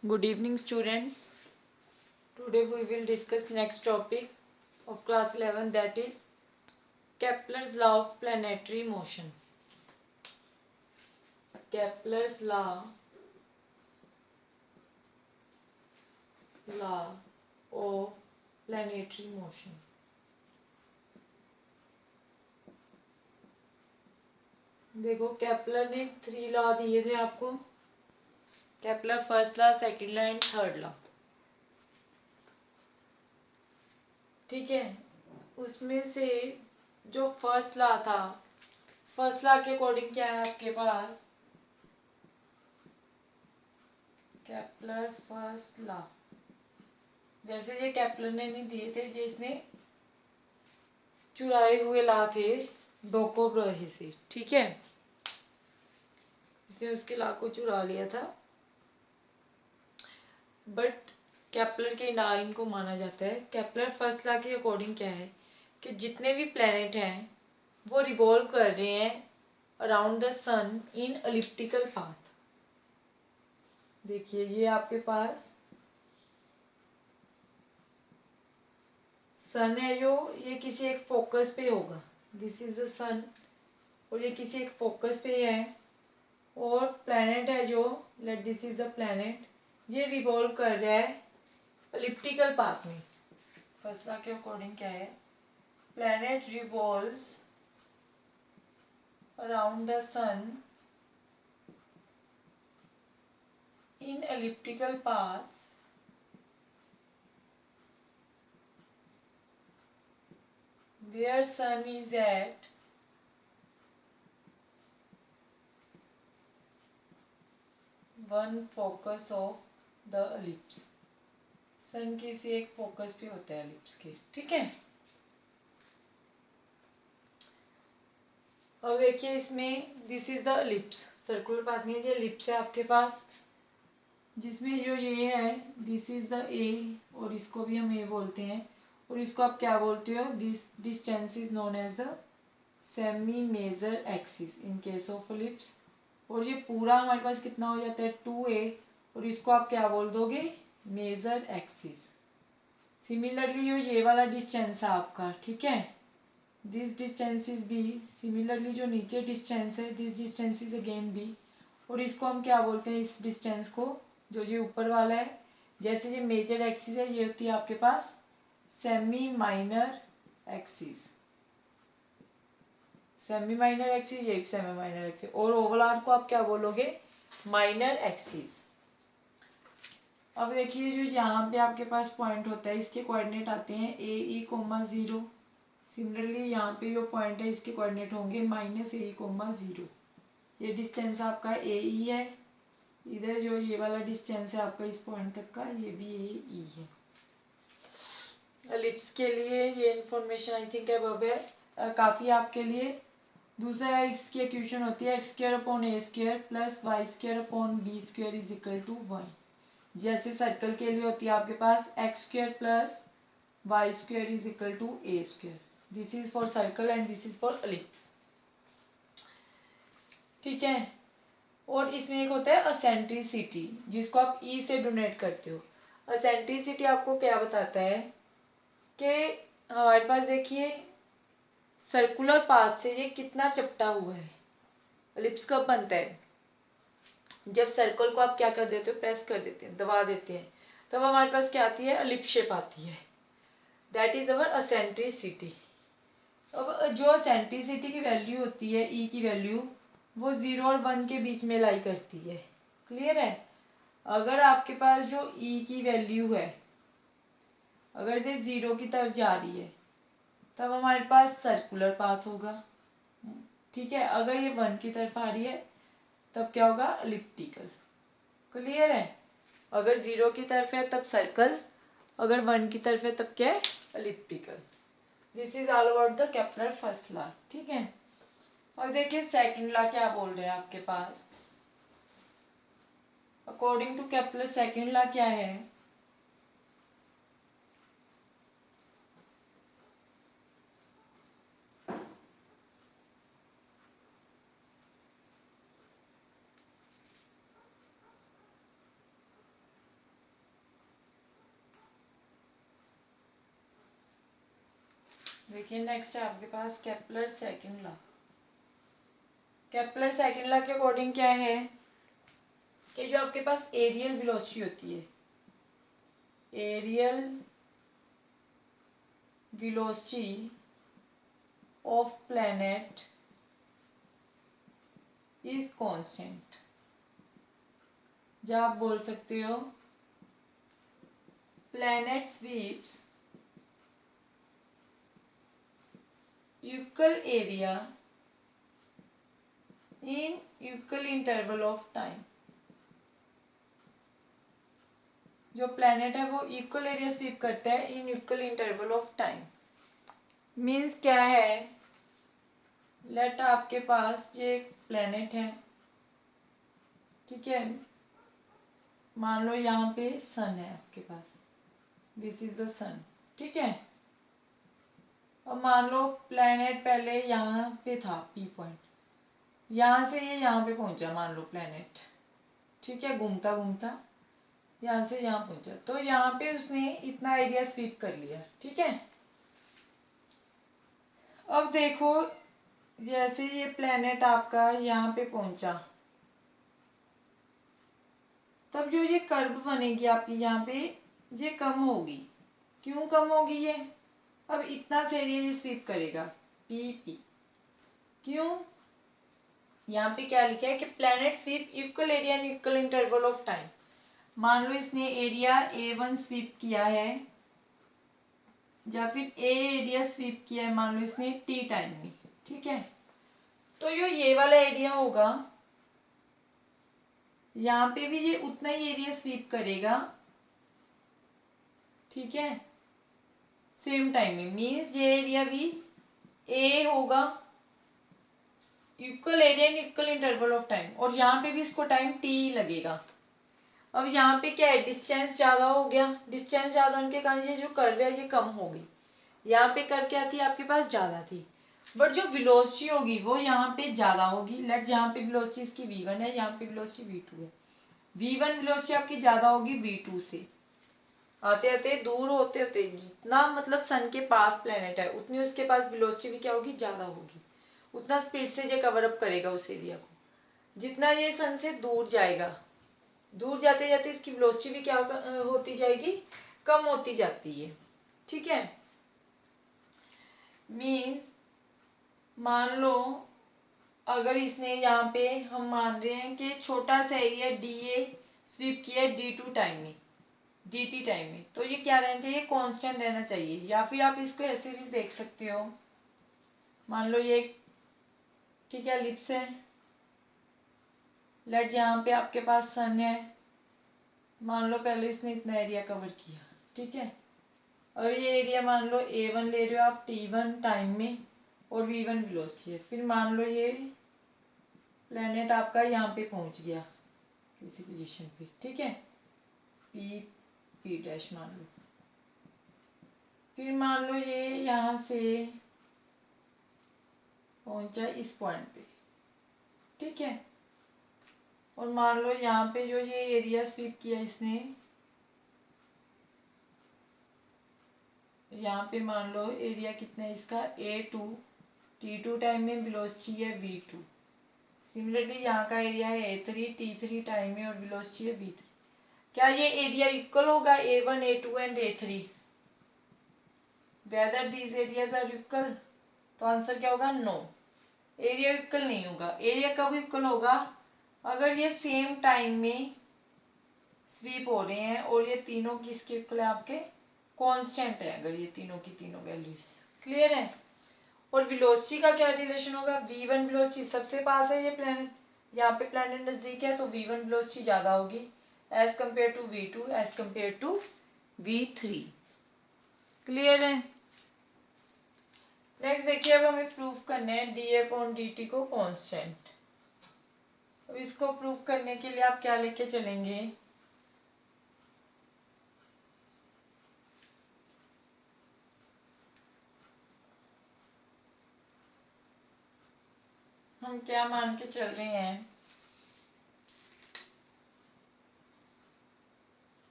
Good evening, students. Today we will discuss next topic of class 11, that is Kepler's law of planetary motion. Kepler's law of planetary motion. देखो Kepler ने 3 law दिए थे आपको. Kepler first law, second law and third law. ठीक है, उसमें से जो फर्स्ट लॉ था, फर्स्ट लॉ के अकॉर्डिंग क्या है आपके पास, केपलर फर्स्ट लॉ. वैसे ये केपलर ने नहीं दिए थे, जिसने चुराए हुए लॉ थे डोको ब्रोहे से. ठीक है, इसने उसके लॉ को चुरा लिया था, बट केपलर के लॉ इनको माना जाता है. केपलर फर्स्ट लॉ के अकॉर्डिंग क्या है कि जितने भी प्लेनेट हैं वो रिवॉल्व कर रहे हैं around the sun in elliptical path. देखिए ये आपके पास सन है, जो ये किसी एक फोकस पे होगा. दिस इज द सन और ये किसी एक फोकस पे है, और प्लैनेट है जो, let this is the planet, ये रिवॉल्व कर रहा है एलिप्टिकल पाथ में. फर्स्ट लॉ के अकॉर्डिंग क्या है, planet revolves around the sun in elliptical paths where sun is at one focus of the ellipse. Sun किसी एक फोकस पे होता है एलिप्स के. ठीक है, अब देखिए इसमें this is the ellipse, circular path नहीं है, ये एलिप्स है आपके पास, जिसमें जो ये है दिस इज द ए, और इसको भी हम ए बोलते हैं, और इसको आप क्या बोलते हो, this distance is known as the semi major axis in case of ellipse. और ये पूरा हमारे पास कितना हो जाता है 2a, और इसको आप क्या बोल दोगे, मेजर एक्सिस. सिमिलरली ये वाला डिस्टेंस है आपका, ठीक है, this distance is B. Similarly जो नीचे डिस्टेंस है, this distance is again B, और इसको हम क्या बोलते हैं, इस डिस्टेंस को, जो ये ऊपर वाला है, जैसे ये मेजर एक्सिस है, ये होती है आपके पास semi minor axis. Semi minor axis, ये सेमी माइनर एक्सिस, और ओवल आर्क को आप क्या बोलोगे, माइनर एक्सिस. अब देखिए जो यहाँ पे आपके पास पॉइंट होता है, इसके कोऑर्डिनेट आते हैं ए ई कोमा 0. सिमिलरली यहाँ पे जो पॉइंट है इसके कोऑर्डिनेट होंगे माइनस ए ई कोमा 0. ये डिस्टेंस आपका ए ई है. इधर जो ये वाला डिस्टेंस है आपका इस पॉइंट तक का, ये भी ए ई है. एलिप्स के लिए ये इंफॉर्मेशन आई थिंक अब है काफ़ी आपके लिए. दूसरा इसकी इक्वेशन होती है x square upon a square plus y square upon b square is equal to 1. जैसे सर्कल के लिए होती है आपके पास x square plus y square is equal to a square. This is for circle and this is for ellipse. ठीक है, और इसमें एक होता है असेंट्रिसिटी, जिसको आप ई से डोनेट करते हो. असेंट्रिसिटी आपको क्या बताता है कि हमारे पास देखिए सर्कुलर पाथ से ये कितना चपटा हुआ है. एलिप्स कब बनता है, जब सर्कल को आप क्या कर देते हो, प्रेस कर देते हैं, दबा देते हैं, तब हमारे पास क्या आती है, एलिप्स शेप आती है. That is our eccentricity. अब जो असेंट्रिसिटी की वैल्यू होती है, ई की वैल्यू, वो 0 और 1 के बीच में लाई करती है. क्लियर है. अगर आपके पास जो ई की वैल्यू है, अगर ये 0 की तरफ जा रही है, तब हमारे पास सर्कुलर पाथ होगा. ठीक है, अगर ये 1 की तरफ आ रही है तब क्या होगा, एलिप्टिकल. क्लियर है. अगर 0 की तरफ है तब सर्कल, अगर 1 की तरफ है तब क्या है, elliptical. This is all about the Kepler first law. ठीक है, और देखिए सेकंड लॉ क्या बोल रहे हैं आपके पास. According to Kepler second law क्या है, देखिए नेक्स्ट है आपके पास Kepler second law. Kepler second law के अकॉर्डिंग क्या है कि जो आपके पास एरियल वेलोसिटी होती है, areal velocity of planet is constant. जब आप बोल सकते हो planet sweeps equal area in equal interval of time। जो प्लैनेट है वो इक्वल एरिया स्वीप करता है in equal interval of time. Means क्या है, लेट आपके पास ये एक प्लैनेट है, ठीक है, मान लो यहाँ पे सन है आपके पास, दिस इज द सन, ठीक है। अब मान लो प्लैनेट पहले यहाँ पे था पी पॉइंट, यहाँ से ये यहाँ पे पहुंचा, मान लो प्लैनेट, ठीक है, घूमता घूमता यहाँ से यहाँ पहुंचा, तो यहाँ पे उसने इतना एरिया स्वीप कर लिया, ठीक है। अब देखो जैसे ये प्लैनेट आपका यहाँ पे पहुंचा, तब जो ये कर्व बनेगी आपकी यहाँ पे, ये कम होगी। क्यों कम होगी ये, अब इतना से एरिया ये स्वीप करेगा पी पी। क्यों, यहाँ पे क्या लिखा है कि planet sweep equal area in equal interval of time. मान लो इसने एरिया A1 स्वीप किया है, या फिर ए एरिया स्वीप किया है, मान लो इसने टी टाइम में, ठीक है। तो जो ये वाला एरिया होगा, यहाँ पे भी ये उतना ही एरिया स्वीप करेगा, ठीक है, सेम टाइम में। मीन्स ये एरिया भी ए होगा, equal area in equal interval of time, और यहाँ पे भी इसको टाइम टी लगेगा। अब यहाँ पे क्या है, डिस्टेंस ज़्यादा हो गया, डिस्टेंस ज़्यादा होने के कारण ये जो कर्व है ये कम हो गई। यहाँ पे कर्व क्या थी आपके पास, ज़्यादा थी, बट जो वेलोसिटी होगी वो यहाँ पे ज़्यादा होगी। लेट यहाँ पे वेलोसिटी इसकी v1 है, यहाँ पे वेलोसिटी v2 है। v1 वेलोसिटी आपकी ज़्यादा होगी v2 से, आते आते दूर होते होते जितना मतलब सन के पास प्लेनेट है उतनी उसके पास वेलोसिटी भी क्या होगी, ज़्यादा होगी। उतना स्पीड से ये कवर अप करेगा उस एरिया को। जितना ये सन से दूर जाएगा, दूर जाते जाते इसकी वेलोसिटी भी क्या होती जाएगी, कम होती जाती है, ठीक है। मीन्स मान लो अगर इसने यहाँ पे हम मान रहे हैं कि छोटा सा एरिया डी ए स्वीप किया D2 टाइम में, dt टाइम में, तो ये क्या रहना चाहिए, कांस्टेंट रहना चाहिए। या फिर आप इसको ऐसे भी देख सकते हो, मान लो ये ठीक है एलिप्स है, लेट यहाँ पे आपके पास सन है, मान लो पहले इसने इतना एरिया कवर किया, ठीक है, और ये एरिया मान लो A1 ले रहे हो आप T1 टाइम में, और V1 वेलोसिटी है। फिर मान लो ये प्लेनेट आपका यहाँ पे पहुँच गया किसी पोजीशन पे, ठीक है, P डैश मान लो। फिर मान लो ये यहाँ से पहुंचा इस पॉइंट पे, ठीक है, और मान लो यहाँ पे जो ये एरिया स्वीप किया इसने, यहाँ पे मान लो एरिया कितना है इसका A2, T2 टाइम में वेलोसिटी है V2। सिमिलरली यहाँ का एरिया है A3, T3 टाइम में और वेलोसिटी है V3। क्या ये एरिया इक्वल होगा A1, A2 and A3? Whether these areas are equal? तो आंसर क्या होगा, नो, एरिया इक्वल नहीं होगा। एरिया कब इक्वल होगा, अगर ये सेम टाइम में स्वीप हो रहे हैं और ये तीनों किसके इक्वल है, आपके कांस्टेंट है, अगर ये तीनों की तीनों वैल्यूज क्लियर है। और वेलोसिटी का क्या रिलेशन होगा, v1 वेलोसिटी सबसे पास है ये प्लैनेट, यहाँ पे प्लैनेट नजदीक है, तो v1 वेलोसिटी ज्यादा होगी as compare to v2 as compare to v3। Clear है। नेक्स्ट देखिए, अब हमें प्रूफ करना है d/dt को कांस्टेंट। अब इसको प्रूफ करने के लिए आप क्या लेके चलेंगे, हम क्या मान के चल रहे हैं,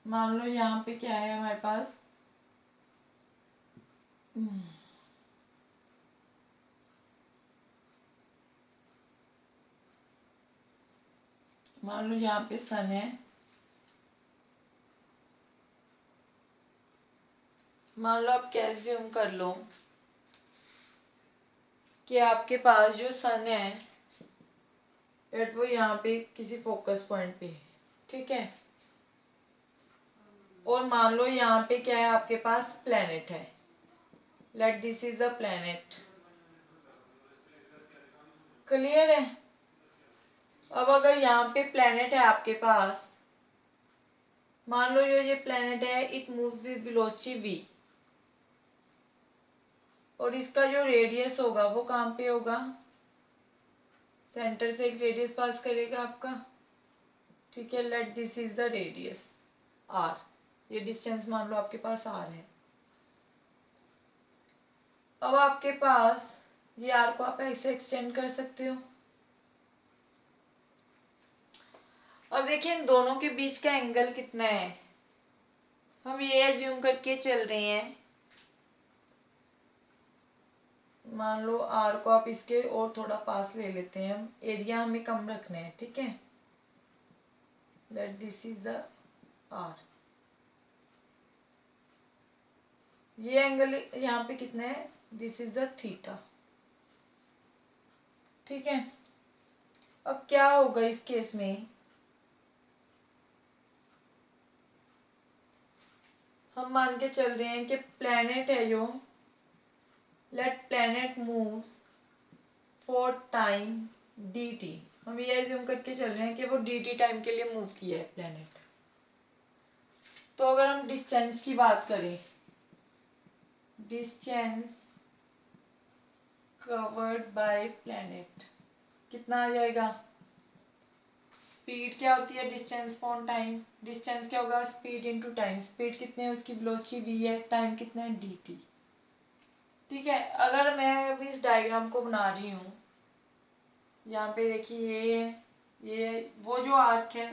मान लो यहाँ पे क्या है हमारे पास, मान लो यहाँ पे सन है, मान लो आप क्या ज्यूम कर लो कि आपके पास जो सन है एट वो यहाँ पे किसी फोकस पॉइंट पे है, ठीक है। और मान लो यहाँ पे क्या है, आपके पास प्लेनेट है, late this is a planet. Clear है। अब अगर यहाँ पे प्लेनेट है आपके पास, मान लो ये प्लेनेट है, it moves with velocity v, और इसका जो रेडियस होगा वो कहाँ पे होगा, सेंटर से एक रेडियस पास करेगा आपका, ठीक है। Late this is the radius r, ये डिस्टेंस मान लो आपके पास r है। अब आपके पास ये r को आप ऐसे एक्सटेंड कर सकते हो। अब देखिए इन दोनों के बीच का एंगल कितना है, हम ये एज्यूम करके चल रहे हैं, मान लो r को आप इसके और थोड़ा पास ले लेते हैं, हम एरिया हमें कम रखना है, ठीक है। Late this is the r, ये एंगल यहाँ पे कितना है, दिस इज द थीटा, ठीक है। अब क्या होगा इस केस में, हम मान के चल रहे हैं कि प्लेनेट है जो, let planet moves for time dt, हम ये एज्यूम करके चल रहे हैं कि वो dt टाइम के लिए मूव किया है प्लेनेट। तो अगर हम डिस्टेंस की बात करें, डिस्टेंस कवर्ड बाय प्लेनेट कितना आ जाएगा, स्पीड क्या होती है, डिस्टेंस अपॉन टाइम, डिस्टेंस क्या होगा, स्पीड इनटू टाइम, स्पीड कितने है उसकी, वेलोसिटी v है, टाइम कितना है dt, ठीक है। अगर मैं अभी इस डायग्राम को बना रही हूँ, यहाँ पे देखिए ये वो जो आर्क है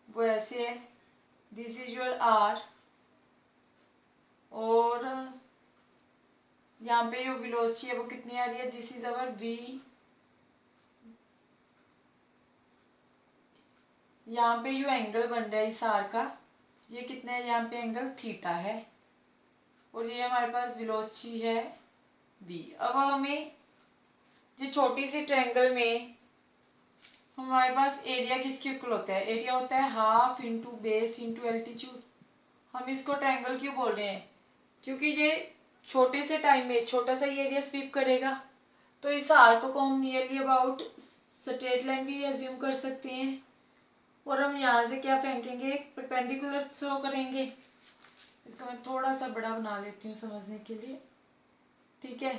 वो ऐसे है, दिस इज योर आर, और यहाँ पे जो वेलोसिटी है वो कितनी आ रही है, दिस इज अवर v, यहाँ पे जो एंगल बन रहा है इस आर का, ये कितना है, यहाँ पे एंगल थीटा है, और ये हमारे पास वेलोसिटी है v। अब हमें ये छोटी सी ट्रायंगल में हमारे पास एरिया किसके इक्वल होता है, एरिया होता है half into base into altitude. हम इसको ट्रायंगल क्यों बोल रहे हैं, क्योंकि ये छोटे से टाइम में छोटा सा ही एरिया स्वीप करेगा, तो इस आर्क को हम नियरली अबाउट स्ट्रेट लाइन भी एज्यूम कर सकते हैं, और हम यहाँ से क्या फेंकेंगे, परपेंडिकुलर थ्रो करेंगे। इसको मैं थोड़ा सा बड़ा बना लेती हूँ समझने के लिए, ठीक है।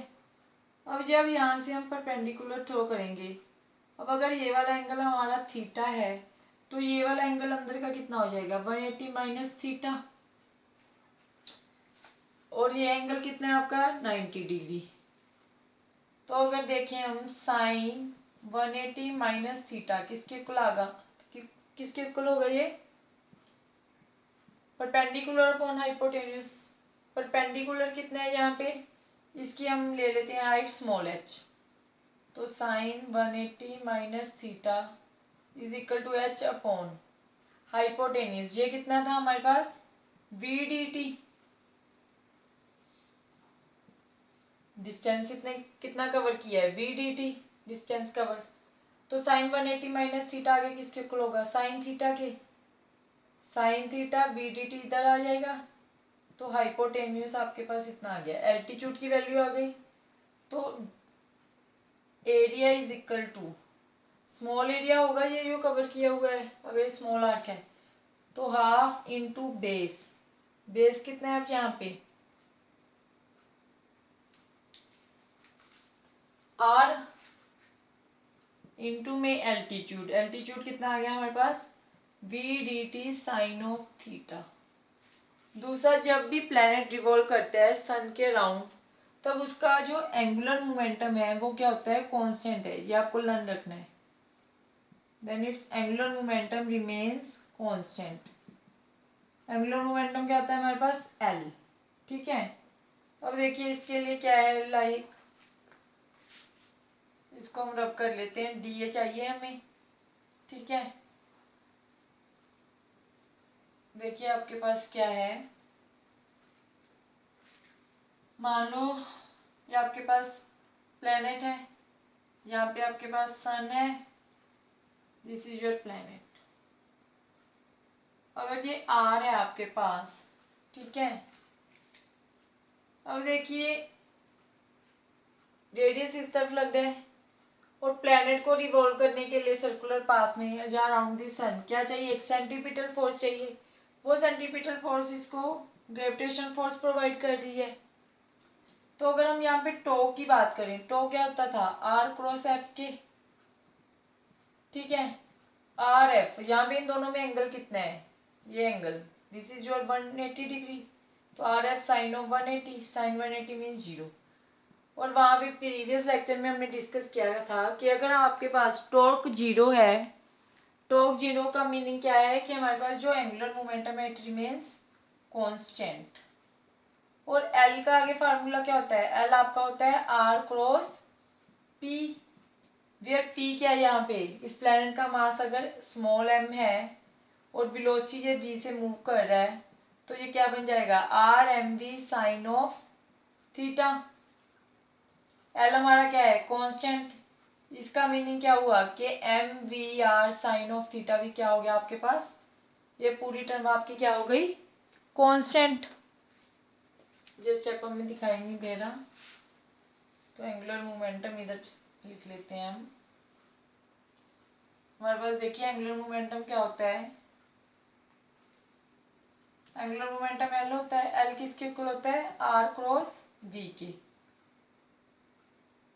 अब जब यहाँ से हम परपेंडिकुलर थ्रो करेंगे, अब अगर ये वाला एंगल हमारा थीटा है, तो ये वाला एंगल अंदर का कितना हो जाएगा, 180 माइनस थीटा, और ये एंगल कितना है आपका 90 डिग्री। तो अगर देखें हम साइन 180 माइनस थीटा किसके इक्वल आगा, किसके इक्वल होगा, ये परपेंडिकुलर अपॉन हाइपोटेन्यूज। परपेंडिकुलर कितना है यहाँ पे, इसकी हम ले लेते हैं हाइट स्मॉल h, तो sine 180 minus theta is equal to h upon hypotenuse, ये कितना था हमारे पास v dt, डिस्टेंस इतने कितना कवर किया है v dt, डिस्टेंस कवर। तो साइन 180 माइनस थीटा आगे किसके इक्वल होगा, साइन थीटा के, साइन थीटा v dt इधर आ जाएगा, तो हाइपोटेन्यूज आपके पास इतना आ गया, एल्टीट्यूड की वैल्यू आ गई। तो area is equal to, small area होगा ये जो कवर किया हुआ है, अगर स्मॉल आर्क है, तो हाफ इंटू बेस, बेस कितना है आप यहाँ पे r इंटू में एल्टीट्यूड, एल्टीट्यूड कितना आ गया हमारे पास v dt sine of theta. दूसरा, जब भी प्लेनेट रिवॉल्व करता है सन के राउंड, तब उसका जो एंगुलर मोमेंटम है वो क्या होता है, कांस्टेंट है, ये आपको लर्न रखना है। Then it's angular momentum remains constant. Angular momentum क्या होता है हमारे पास L, ठीक है। अब देखिए इसके लिए क्या है, लाइक इसको हम रब कर लेते हैं, डी ए चाहिए हमें, ठीक है। देखिए आपके पास क्या है, मान लो ये आपके पास प्लेनेट है, यहाँ पे आपके पास सन है, दिस इज योर प्लेनेट। अगर ये आर है आपके पास, ठीक है, अब देखिए रेडियस इस तरफ लग रहा है और प्लेनेट को रिवॉल्व करने के लिए सर्कुलर पाथ में जहाँ अराउंड दी सन क्या चाहिए, एक सेंटीपिटल फोर्स चाहिए। वो सेंटीपिटल फोर्स इसको ग्रेविटेशन फोर्स प्रोवाइड कर रही है। तो अगर हम यहाँ पे टो की बात करें, टो क्या होता था, आर क्रॉस एफ के, ठीक है, आर एफ, यहाँ पे इन दोनों में एंगल कितना है, ये angle, this is your 180 degree, तो r f sine of 180, sine 180 means 0। और वहाँ पे प्रीवियस लेक्चर में हमने डिस्कस किया था कि अगर आपके पास टॉर्क 0 है, टॉर्क 0 का मीनिंग क्या है कि हमारे पास जो एंगुलर मोमेंटम है इट रिमेन्स कांस्टेंट। और एल का आगे फार्मूला क्या होता है, एल आपका होता है R cross P, where P क्या है, यहाँ पे इस प्लैनेट का मास अगर स्मॉल एम है और वेलोसिटी ये वी से मूव कर रहा है तो ये क्या बन जाएगा, R M V sine of theta. L हमारा क्या है, कांस्टेंट, इसका मीनिंग क्या हुआ कि M we are sine of theta भी क्या हो गया आपके पास, ये पूरी टर्म आपकी क्या हो गई, कांस्टेंट। जिस स्टेप हमें दिखाई नहीं दे रहा तो एंगुलर मोमेंटम इधर लिख लेते हैं हम। हमारे पास देखिए एंगुलर मोमेंटम क्या होता है, एंगुलर मोमेंटम एल होता है, एल किसके इक्वल होता है, आर क्रॉस वी के,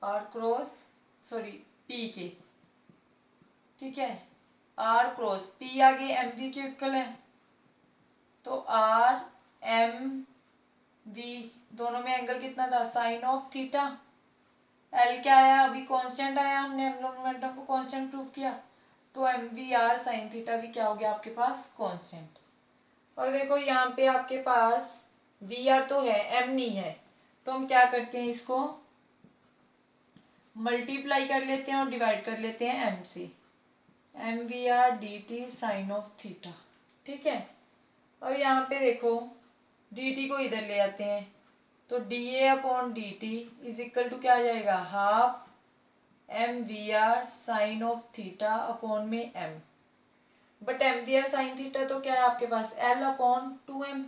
आर क्रॉस सॉरी पी के, ठीक है, आर क्रॉस पी आगे एम वी के इक्वल है, तो आर एम वी दोनों में एंगल कितना था, साइन ऑफ थीटा। एल क्या आया, अभी कांस्टेंट आया, हमने एंगुलर मोमेंटम को कांस्टेंट प्रूव किया, तो M we are sine theta भी क्या हो गया आपके पास, कांस्टेंट। और देखो यहाँ पे आपके पास वी आर तो है, एम नहीं है, तो हम क्या करते हैं, इसको मल्टीप्लाई कर लेते हैं और डिवाइड कर लेते हैं एम से, M we R D T sine of theta, ठीक है। और यहाँ पे देखो डी टी को इधर ले आते हैं, तो d A upon D T is equal to क्या आ जाएगा, half M we are sine of theta upon में m, but m we are sine theta तो क्या है आपके पास, l upon 2m,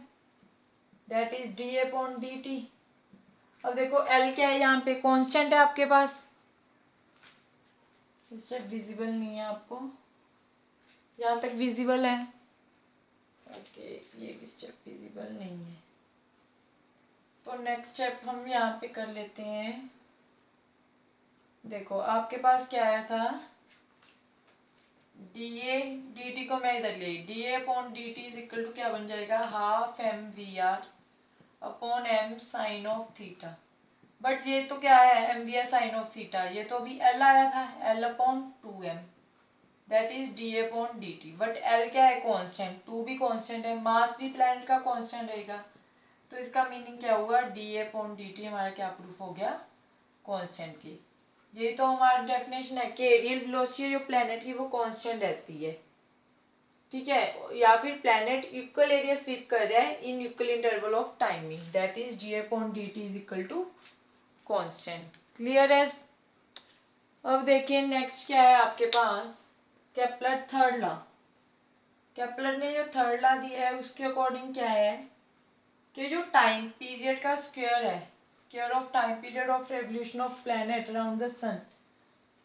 that is D upon D t. अब देखो एल क्या है, यहाँ पे कांस्टेंट है आपके पास, स्टेप विजिबल नहीं है आपको, यहाँ तक विजिबल है, ओके, ये भी स्टेप विजिबल नहीं है, तो नेक्स्ट स्टेप हम यहाँ पे कर लेते हैं। देखो आपके पास क्या आया था, डी ए डी टी को मैं इधर ले, D A upon D T is equal to क्या बन जाएगा, half M we R upon M sine of theta, but ये तो क्या है, M we are sine of theta, ये तो अभी एल आया था, L upon 2m, that is D upon D T, but L क्या है, कांस्टेंट, 2 भी कांस्टेंट है, मास भी प्लैनेट का कांस्टेंट रहेगा, तो इसका मीनिंग क्या हुआ, डी अपॉन डी टी हमारा क्या प्रूफ हो गया, कांस्टेंट की। ये तो हमारा डेफिनेशन है कि एरियल वेलोसिटी जो प्लैनेट की वो कांस्टेंट रहती है, ठीक है, या फिर प्लैनेट इक्वल एरिया स्वीप कर रहा है in equal interval of timing, that is D upon D T is equal to constant. Clear है। अब देखिए नेक्स्ट क्या है आपके पास, केपलर थर्ड लॉ। केपलर ने जो थर्ड लॉ दिया है उसके अकॉर्डिंग क्या है कि जो टाइम पीरियड का स्क्वायर है, square of time period of revolution of planet around the sun,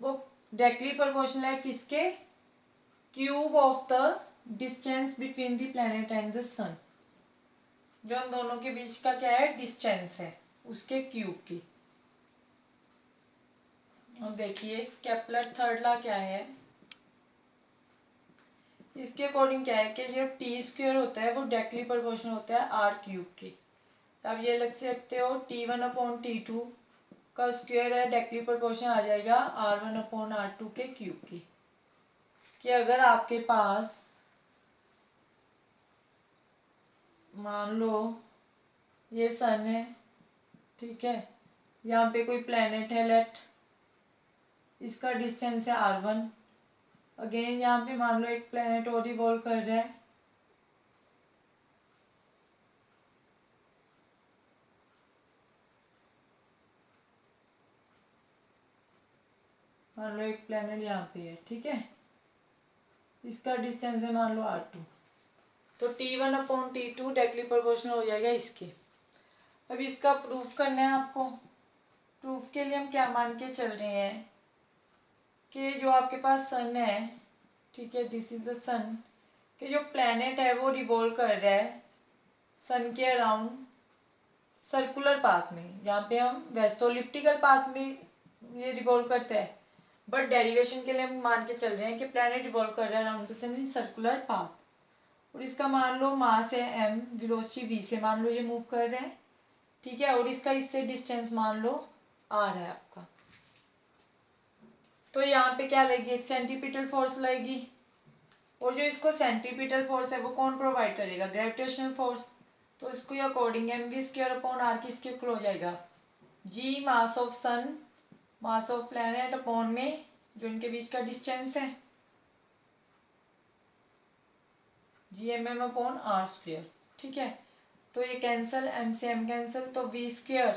वो डायरेक्टली प्रोपोर्शनल है किसके, cube of the distance between the planet and the sun, जो उन दोनों के बीच का क्या है, डिस्टेंस है, उसके क्यूब की। अब देखिए केपलर थर्ड लॉ क्या है, इसके अकॉर्डिंग क्या है कि जो टी स्क्वायर होता है वो डायरेक्टली प्रोपोर्शनल होता है आर क्यूब के। अब ये लग सकते हो T1 अपॉन T2 का स्क्वायर है, डायरेक्टली प्रोपोर्शनल आ जाएगा R1 अपॉन R2 के क्यूब की। कि अगर आपके पास मान लो ये सन है, ठीक है, यहाँ पे कोई प्लेनेट है लेट, इसका डिस्टेंस है R1, अगेन यहाँ पे मान लो एक प्लेनेट और रिवॉल्व कर रहा है, मान लो एक प्लैनेट यहाँ पे है, ठीक है, इसका डिस्टेंस है मान लो r2, तो T1/T2 डायरेक्टली प्रोपोर्शनल हो जाएगा इसके। अब इसका प्रूफ करना है आपको। प्रूफ के लिए हम क्या मान के चल रहे हैं कि जो आपके पास सन है, ठीक है, दिस इज द सन, कि जो प्लैनेट है वो रिवॉल्व कर रहा है सन के अराउंड सर्कुलर पाथ में, जहाँ पे हम वेस्टोलिप्टिकल पाथ में ये रिवॉल्व करता है, बट डेरिवेशन के लिए हम मान के चल रहे हैं कि प्लैनेट रिवॉल्व कर रहा है around the sun in circular path. और इसका मान लो मास है m, वेलोसिटी v से मान लो ये मूव कर रहे हैं, ठीक है, और इसका इससे डिस्टेंस मान लो r है आपका। तो यहाँ पे क्या लगेगी, एक सेंटीपिटल फोर्स लगेगी, और जो इसको सेंटीपिटल फोर्स है वो कौन प्रोवाइड करेगा, ग्रेविटेशनल फोर्स। तो इसको अकॉर्डिंग mv²/r किसके इक्वल हो जाएगा, g mass of sun, mass of planet upon में जो इनके बीच का डिस्टेंस है gmm/r², ठीक है। तो ये कैंसल, m से m कैंसल, तो v²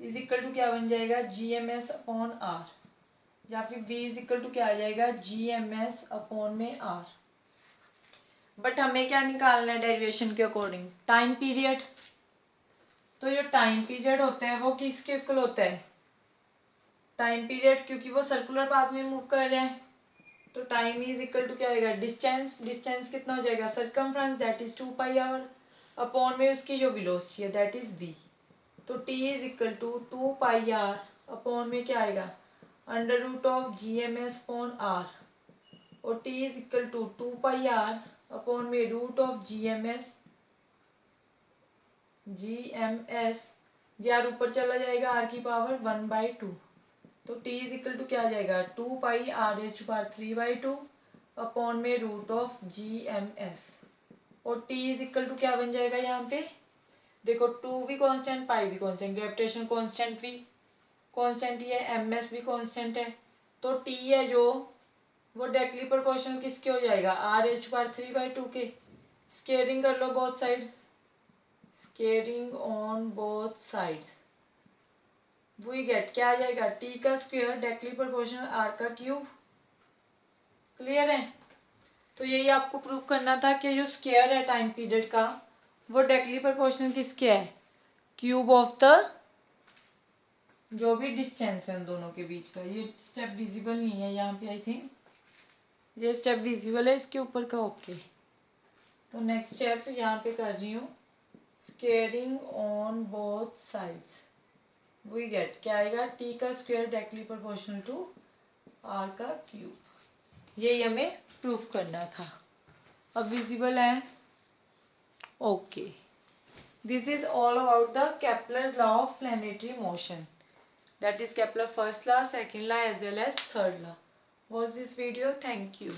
इज इक्वल टू क्या बन जाएगा, gms/r, या फिर v इज इक्वल टू क्या आ जाएगा, gms/r। बट हमें क्या निकालना है डेरिवेशन के अकॉर्डिंग, टाइम पीरियड। तो जो टाइम पीरियड होता है वो किसके इक्वल होता है, टाइम पीरियड, क्योंकि वो सर्कुलर पाथ में मूव कर रहे हैं, तो टाइम इज इक्वल टू क्या आएगा, डिस्टेंस, डिस्टेंस कितना हो जाएगा, circumference, that is 2πr, upon में उसकी जो वेलोसिटी है दैट इज v। तो t is equal to 2πr upon में क्या आएगा, √gms/r, और t is equal to 2πr upon में √gms, जी r ऊपर चला जाएगा, r की पावर 1/2, तो t इज इक्वल टू क्या आ जाएगा, 2πr⁵3/2 अपॉन में √gms, और t इज इक्वल टू क्या बन जाएगा, यहाँ पे देखो 2 भी कांस्टेंट, पाई भी कांस्टेंट, ग्रेविटेशन कांस्टेंट भी कांस्टेंट ही है, ms भी कांस्टेंट है, तो t है जो वो डायरेक्टली प्रोपोर्शनल किसके हो जाएगा, r⁵3/2 के। स्केयरिंग कर लो both sides, squaring on both sides, we get क्या आ जाएगा, t का स्क्वायर डायरेक्टली प्रोपोर्शनल r का क्यूब। क्लियर है। तो यही आपको प्रूव करना था कि जो स्क्वायर है टाइम पीरियड का वो डायरेक्टली प्रोपोर्शनल किसके है, क्यूब ऑफ द जो भी डिस्टेंस है उन दोनों के बीच का। ये स्टेप विजिबल नहीं है यहाँ पे, आई थिंक ये स्टेप विजिबल है इसके ऊपर का, ओके। तो नेक्स्ट स्टेप यहाँ पे कर रही हूँ, squaring on both sides, we get क्या आएगा, t का square directly proportional to r का क्यूब। यही हमें प्रूफ करना था। अब विजिबल है, okay. This is all about the Kepler's law of planetary motion, that is Kepler first law, second law as well as third law. Watch this video. Thank you.